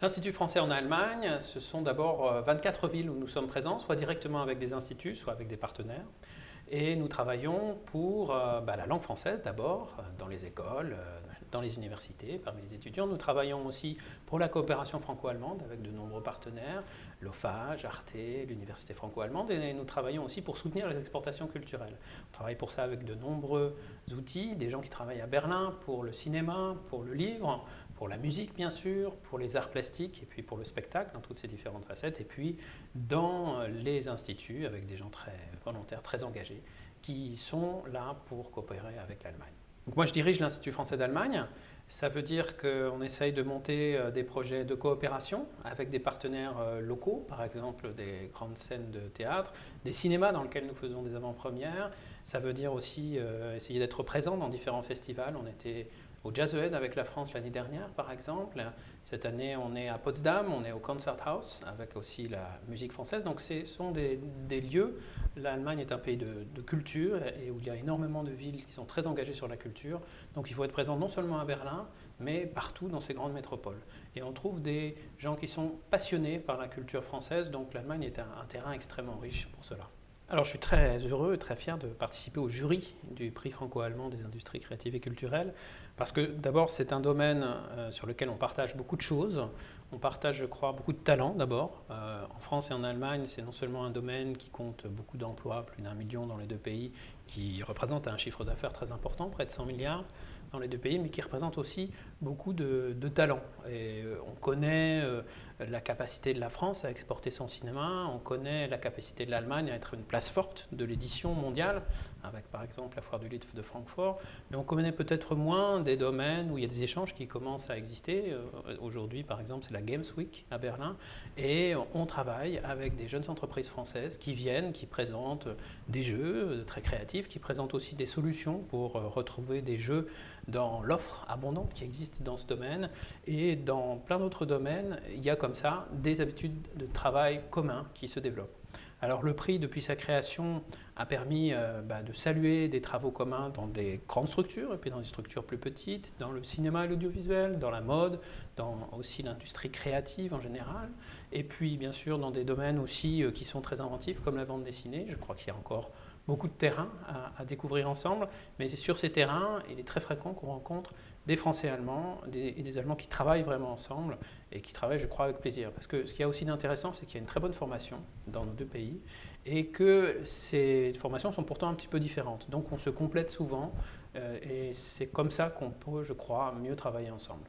L'Institut français en Allemagne, ce sont d'abord 24 villes où nous sommes présents, soit directement avec des instituts, soit avec des partenaires. Et nous travaillons pour la langue française d'abord, dans les écoles, dans les universités, parmi les étudiants. Nous travaillons aussi pour la coopération franco-allemande avec de nombreux partenaires, l'OFAGE, Arte, l'Université franco-allemande. Et nous travaillons aussi pour soutenir les exportations culturelles. On travaille pour ça avec de nombreux outils, des gens qui travaillent à Berlin pour le cinéma, pour le livre, pour la musique bien sûr, pour les arts plastiques et puis pour le spectacle dans toutes ces différentes facettes. Et puis dans les instituts avec des gens très volontaires, très engagés, qui sont là pour coopérer avec l'Allemagne. Donc moi je dirige l'Institut français d'Allemagne. Ça veut dire qu'on essaye de monter des projets de coopération avec des partenaires locaux, par exemple des grandes scènes de théâtre, des cinémas dans lesquels nous faisons des avant-premières. Ça veut dire aussi essayer d'être présent dans différents festivals. On était au Jazzhead avec la France l'année dernière, par exemple. Cette année, on est à Potsdam, on est au Concerthaus avec aussi la musique française. Donc ce sont des lieux. L'Allemagne est un pays de culture et où il y a énormément de villes qui sont très engagées sur la culture. Donc il faut être présent non seulement à Berlin, mais partout dans ces grandes métropoles. Et on trouve des gens qui sont passionnés par la culture française. Donc l'Allemagne est un terrain extrêmement riche pour cela. Alors je suis très heureux et très fier de participer au jury du prix franco-allemand des industries créatives et culturelles parce que d'abord c'est un domaine sur lequel on partage beaucoup de choses. On partage, je crois, beaucoup de talents d'abord. En France et en Allemagne, c'est non seulement un domaine qui compte beaucoup d'emplois, plus d'1 million dans les deux pays, qui représente un chiffre d'affaires très important, près de 100 milliards dans les deux pays, mais qui représente aussi beaucoup de talents. Et on connaît la capacité de la France à exporter son cinéma, on connaît la capacité de l'Allemagne à être une place forte de l'édition mondiale, avec par exemple la foire du livre de Francfort, mais on connaît peut-être moins des domaines où il y a des échanges qui commencent à exister. Aujourd'hui, par exemple, c'est la Games Week à Berlin, et on travaille avec des jeunes entreprises françaises qui viennent, qui présentent des jeux très créatifs, qui présentent aussi des solutions pour retrouver des jeux dans l'offre abondante qui existe dans ce domaine, et dans plein d'autres domaines, il y a comme ça des habitudes de travail communs qui se développent. Alors le prix, depuis sa création, a permis de saluer des travaux communs dans des grandes structures et puis dans des structures plus petites, dans le cinéma et l'audiovisuel, dans la mode, dans aussi l'industrie créative en général, et puis bien sûr dans des domaines aussi qui sont très inventifs comme la bande dessinée. Je crois qu'il y a encore beaucoup de terrains à découvrir ensemble, mais sur ces terrains, il est très fréquent qu'on rencontre des Français allemands et des Allemands qui travaillent vraiment ensemble et qui travaillent, je crois, avec plaisir. Parce que ce qu'il y a aussi d'intéressant, c'est qu'il y a une très bonne formation dans nos deux pays et que ces formations sont pourtant un petit peu différentes. Donc on se complète souvent et c'est comme ça qu'on peut, je crois, mieux travailler ensemble.